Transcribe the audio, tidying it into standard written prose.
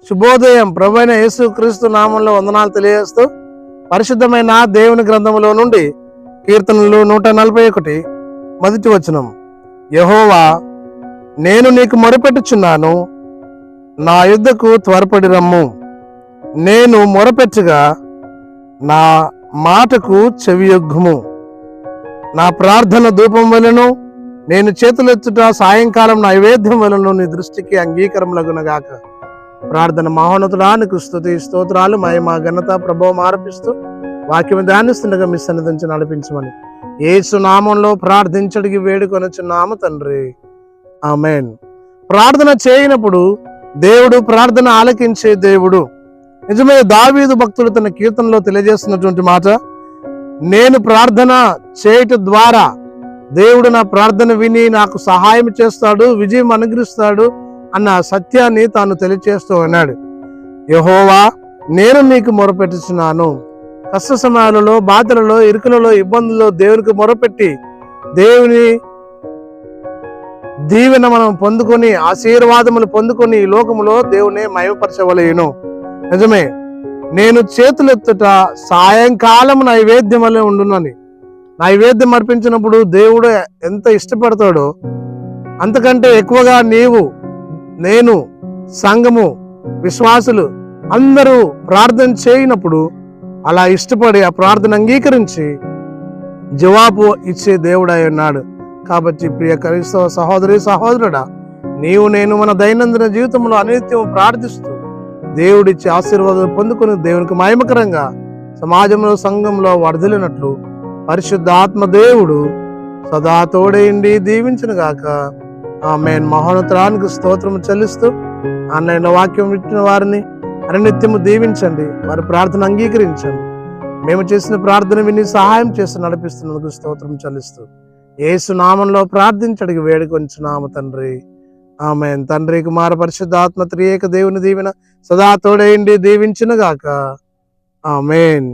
శుభోదయం. ప్రభువైన యేసు క్రీస్తు నామంలో వందనాలు తెలియజేస్తూ పరిశుద్ధమైన దేవుని గ్రంథములో నుండి కీర్తనలు 141 మొదటి వచనం. యెహోవా, నేను నీకు మొరపెట్టుచున్నాను, నా యుద్ధకు త్వరపడి రమ్ము. నేను మొరపెట్టగా నా మాటకు చెవియొగ్గుము. నా ప్రార్థన ధూపం వలెను, నేను చేతులెత్తుట సాయంకాలం నైవేద్యం వలెను నీ దృష్టికి అంగీకారములగునగాక. ప్రార్థన మహోన్నతుడానికి స్తుతి స్తోత్రాలు మహిమ ఘనత ప్రభావం ఆరోపిస్తూ వాక్యం ధ్యానిస్తుండగా మీ సన్నిధించి నడిపించమని యేసు నామంలో ప్రార్థించడికి వేడుకొనుచున్నాము తండ్రి, ఆమేన్. ప్రార్థన చేయనప్పుడు దేవుడు ప్రార్థన ఆలకించే దేవుడు. నిజమే, దావీదు భక్తుడు తన కీర్తనలో తెలియజేస్తున్నటువంటి మాట, నేను ప్రార్థన చేయటం ద్వారా దేవుడు నా ప్రార్థన విని నాకు సహాయం చేస్తాడు, విజయం అనుగ్రహిస్తాడు అన్న సత్యాన్ని తాను తెలియచేస్తూ ఉన్నాడు. యెహోవా, నేను నీకు మొరపెట్టుచున్నాను. కష్ట సమయాలలో, బాధలలో, ఇరుకులలో, ఇబ్బందుల్లో దేవునికి మొరపెట్టి దేవుని దీవెన మనం పొందుకొని ఆశీర్వాదములు పొందుకొని ఈ లోకములో దేవుని మహిమపరచవలెను. నిజమే, నేను చేతులెత్తుట సాయంకాలం నైవేద్యం వలె ఉండునని. నైవేద్యం అర్పించినప్పుడు దేవుడు ఎంత ఇష్టపడతాడో అంతకంటే ఎక్కువగా నీవు, నేను, సంఘము, విశ్వాసులు అందరూ ప్రార్థన చేయనప్పుడు అలా ఇష్టపడి ఆ ప్రార్థన అంగీకరించి జవాబు ఇచ్చే దేవుడై ఉన్నాడు. కాబట్టి ప్రియ క్రైస్తవ సహోదరి సహోదరుడా, నీవు నేను మన దైనందిన జీవితంలో అనిత్యం ప్రార్థిస్తూ దేవుడిచ్చే ఆశీర్వాదాలు పొందుకొని దేవునికి మహిమకరంగా సమాజంలో, సంఘంలో వర్ధిల్లినట్లు పరిశుద్ధ ఆత్మ దేవుడు సదా తోడైండి దీవించును గాక. ఆమేన్. మహోన్నతానికి స్తోత్రము చెల్లిస్తూ ఆన్లైన్లో వాక్యం వింటున్న వారిని అనిత్యము దీవించండి, వారి ప్రార్థన అంగీకరించండి. మేము చేసిన ప్రార్థన విని సహాయం చేసి నడిపిస్తున్నందుకు స్తోత్రం చెల్లిస్తూ యేసు నామంలో ప్రార్థించడికి వేడుకొంచున్నాము తండ్రి, ఆమేన్. తండ్రి, కుమార పరిశుద్ధాత్మ త్రియేక దేవుని దీవెన సదా తోడైండి దీవించును గాక. ఆమేన్.